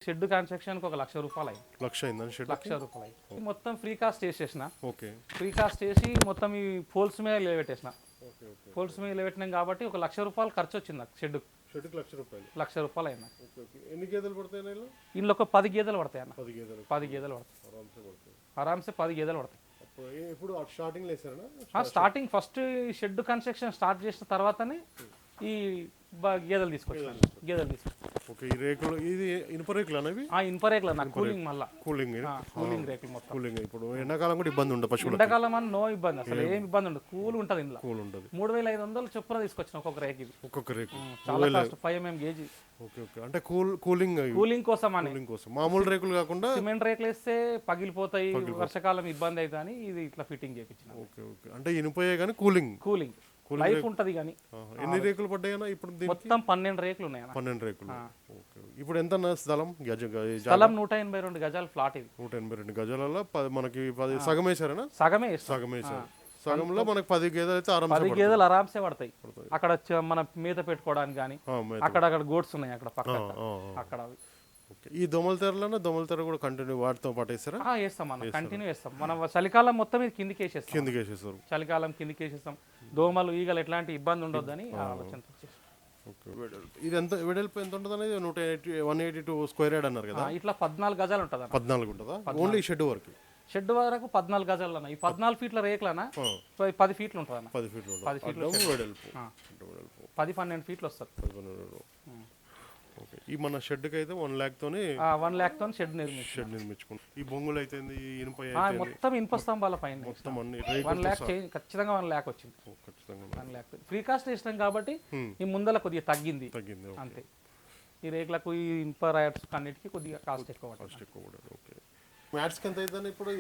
Shed కన్స్ట్రక్షన్కి ఒక 1,00,000 రూపాయలు అయ్యి. 1,00,000 అయిందని షెడ్? 1,00,000 రూపాయలు అయ్యి. మొత్తం ఫ్రీ కాస్ట్ చేసేసిన. ఓకే. ఫ్రీ కాస్ట్ చేసి మొత్తం ఈ పోల్స్ మీద నిలబెట్టేసిన. పోల్స్ మీద నిలబెట్టినాం కాబట్టి ఒక 1,00,000 రూపాయలు ఖర్చు వచ్చింది నాకు షెడ్. షెడ్కి 1,00,000 రూపాయలు? 1,00,000 రూపాయలు అయినా. ఎన్ని గేదెలు పడతాయి ఇందులో ఒక 10 గేదెలు పడతాయి అన్న. 10 గేదెలు పడతాయి ఆరామ్సే 10 గేదెలు పడతాయి. ఇప్పుడు starting starting first shed construction start చేసిన తర్వాతనే ఈ గేదెలు తీసుకొచ్చాను. ఓకే. ఈ రేకులు ఇది ఇనుప రేకులు అనేవి? ఇనుప రేకులు నాకు కూలింగ్ మళ్ళీ కూలింగ్ రేకులు మొత్తం. కూలింగ్ ఇప్పుడు ఎండాకాలం కూడా ఇబ్బంది ఉండదు పశువులకు? ఎండాకాలం అని నో ఇబ్బంది, అసలు ఏం ఇబ్బంది ఉండదు. కూల్ ఉంటుంది ఇంట్లో. 3,500 చొప్పున తీసుకొచ్చిన ఒక్కొక్క రేకు. ఒక్కొక్క రేకు చాలా కాస్ట్, 5 mm గేజీ. Okay okay. అంటే కూలింగ్ కోసం అని. మామూలు రేకులు కాకుండా సిమెంట్ రేకులు వేస్తే పగిలిపోతాయి, వర్షాకాలం ఇబ్బంది అవుతుంది. ఇది ఇట్లా ఫిట్టింగ్ చేయించిన. Okay okay. అంటే ఇనుపయే కానీ కూలింగ్ లైఫ్ ఉంటది. కానీ ఎన్ని రేకులు పడ్డాయన్నా ఇప్పుడు? మొత్తం 12 రేకులు ఉన్నాయి. 12 రేకులు. ఓకే. ఇప్పుడు ఎంత స్థలం? స్థలం 182 గజాలు ఫ్లాట్. ఇది 182 గజాలలో మనకి సగం వేసారనా? సగమే వేసారు. సగంలో మనకి 10 గేదెలు అయితే 10 గేదెలు ఆరామ్సే పడతాయి. అక్కడ మన మేత పెట్టుకోవడానికి కానీ అక్కడ గోడ్స్ ఉన్నాయి అక్కడ పక్కన అక్కడ. ఈ దోమల తెర కూడా కంటిన్యూ వాటితో పాటు వేస్తారా? వేస్తాం మనం, కంటిన్యూ వేస్తాం. మనం చలికాలం మొత్తం ఇది కిందికి వేసేస్తాం. చలికాలం కిందికి వేసేస్తాం. దోమలు ఈగలు ఎట్లాంటి ఇబ్బంది ఉండొద్దని ఆలోచనతో. ఇది ఎంత వెడల్పు ఎంత ఉంటుంది అనేది? 182 స్క్వేర్ యార్డ్ అన్నారు కదా. ఇట్లా 14 గజాలు ఉంటుంది. 14 ఉంటుందా? ఓన్లీ షెడ్ వరకు? షెడ్ వరకు 14 గజాలు అన్న. ఈ 14 ఫీట్ల రేకులనా 10 ఫీట్లు ఉంటుంది అన్న. 10 ఫీట్లు వెడల్పు. 10-12 ఫీట్లు వస్తుంది. ఈ మన షెడ్కి అయితే 1 lakh తోని షెడ్ నిర్మించుకుంటాం. ఈ బొంగులు అయితే ఇనుప మొత్తం ఇనుప స్తంభాల పైన మొత్తం అన్ని 1 lakh ఖచ్చితంగా 1 lakh వచ్చింది. 1 lakh ఫ్రీ కాస్ట్ వేసినాం కాబట్టి ఈ ముందల కొద్దిగా తగ్గింది అంతే. ఈ రేకులకు ఈ ఇనుప రాయట్స్ అన్నిటికీ కొద్దిగా కాస్ట్ ఎక్కువ. ఓకే. మ్యాట్స్ ఎంత అవుతుంది ఇప్పుడు?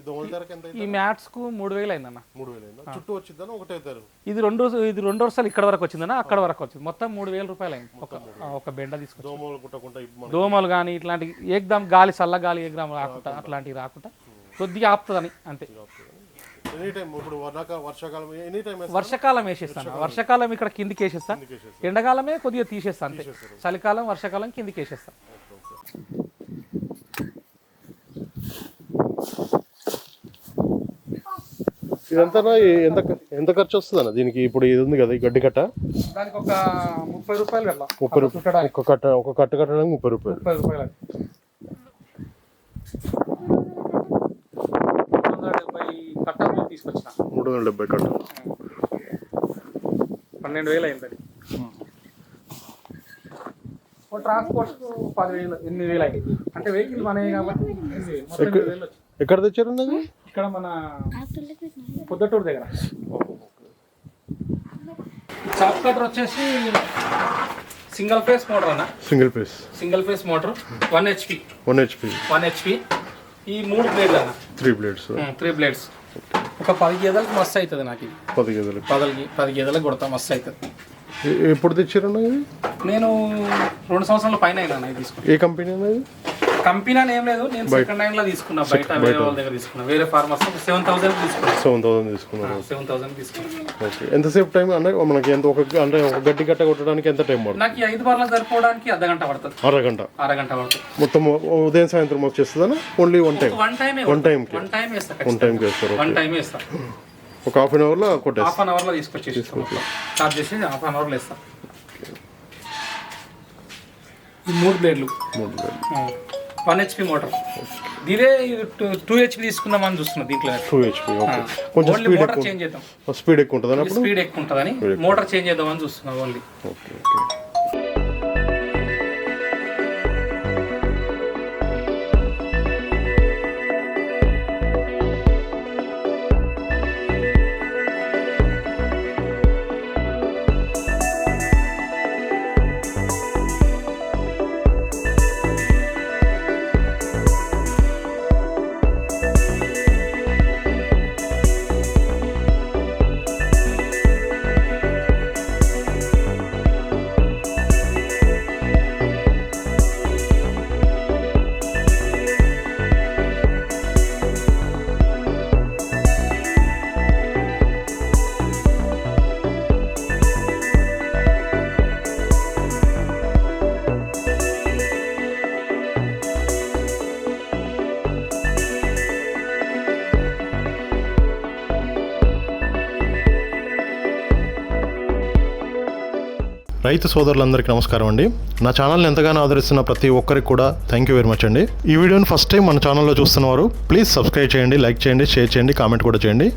దోమల తెరకి ఎంత? ఈ మ్యాట్స్ కు 3,000 అయిందన్న. 3,000 చుట్టూ వచ్చిందన్న ఒకటే తెర? ఇది రెండు వరుసలు ఇక్కడ వరకు వచ్చిందన్న, అక్కడ వరకు వచ్చింది. మొత్తం 3,000 రూపాయలు అయింది ఒక బెండ తీసుకొచ్చి. దోమలు కుట్టకుండా, దోమలు కానీ ఇట్లాంటి ఏకదమ్ గాలి చల్ల గాలి ఏకదమ్ రాకుండా అట్లాంటివి రాకుండా కొద్దిగా ఆపుతుందని అంతే. వర్షాకాలం వేసేస్తాను. వర్షాకాలం ఇక్కడ కిందికి వేసేస్తాను. ఎండాకాలమే కొద్దిగా తీసేస్తాను అంతే. చలికాలం వర్షాకాలం కిందికి వేసేస్తాను. ఇదంతా ఎంత ఖర్చు వస్తుంది అన్న దీనికి? ఇప్పుడు ఇది ఉంది కదా ఈ గడ్డి కట్ట, దానికి ఒక 30 రూపాయలు. 30 రూపాయలు ఒక కట్ట కట్టడానికి 30 రూపాయలు. 370 కట్టలు తీసుకొచ్చిన. 370 కట్టలు 12,000 అయింది. ట్రాన్స్పోర్ట్ 10,000 8,000 అయింది. అంటే వెహికల్ మనమే కాబట్టి. ఎక్కడ తెచ్చారు? ఇక్కడ మన పొద్దుటూరు దగ్గర. చాప్ కటర్ వచ్చేసి సింగిల్ ఫేస్ మోటార్ అన్న. Single phase motor 1 HP. ఈ 3 బ్లేడ్లు అన్న. 3 బ్లేడ్స్. ఒక 10 గేదెలకు మస్తు అవుతుంది నాకు. 10 గేదెలకు కొడతా మస్తు అవుతుంది. ఎప్పుడు తెచ్చారు? నేను 2 సంవత్సరాల పైన అయినా తీసుకున్నాను. ఏ కంపెనీ అనేది? కంపెనీ అని ఏం లేదు, నేను సెకండ్ హ్యాండ్ లో తీసుకున్నా. బయట వేరే వాళ్ళ దగ్గర తీసుకున్నా. వేరే ఫార్మర్స్ 7,000 తీసుకున్నాను. 7,000 తీసుకున్నాను. ఓకే. ఎంతసేపు టైం అంటే మనకి ఒక గడ్డి కట్ట కొట్టడానికి ఎంత టైం పడుతుంది? నాకు 5 బార్లకు సరిపోవడానికి అర్ధగంట పడుతుంది. అరగంట పడుతుంది. మొత్తం ఉదయం సాయంత్రం వచ్చేస్తుందా? ఓన్లీ వన్ టైం వేస్తారు. ఒక హాఫ్ అన్ అవర్ లో కొట్టేస్తాను. హాఫ్ అన్ అవర్ లో తీసుకొచ్చేసి స్టార్ట్ చేసి హాఫ్ అన్ అవర్ లో వేస్తాను. ఈ 3 బ్లేడ్లు 1 HP మోటార్. ఇదే 2 HP తీసుకుందామని చూస్తున్నా. దీంట్లో 2 HP. కొంచెం మోటార్ చేంజ్ చేద్దాం. స్పీడ్ ఎక్కువ ఉంటుందని మోటార్ చేంజ్ చేద్దామని చూస్తున్నా ఓన్లీ. రైతు సోదరులందరికీ నమస్కారం అండి. నా ఛానల్ని ఎంతగానో ఆదరిస్తున్న ప్రతి ఒక్కరికి కూడా థ్యాంక్ యూ వెరీ మచ్ అండి. ఈ వీడియోని ఫస్ట్ టైం మన ఛానల్లో చూస్తున్నవారు ప్లీజ్ సబ్స్క్రైబ్ చేయండి, లైక్ చేయండి, షేర్ చేయండి, కామెంట్ కూడా చేయండి.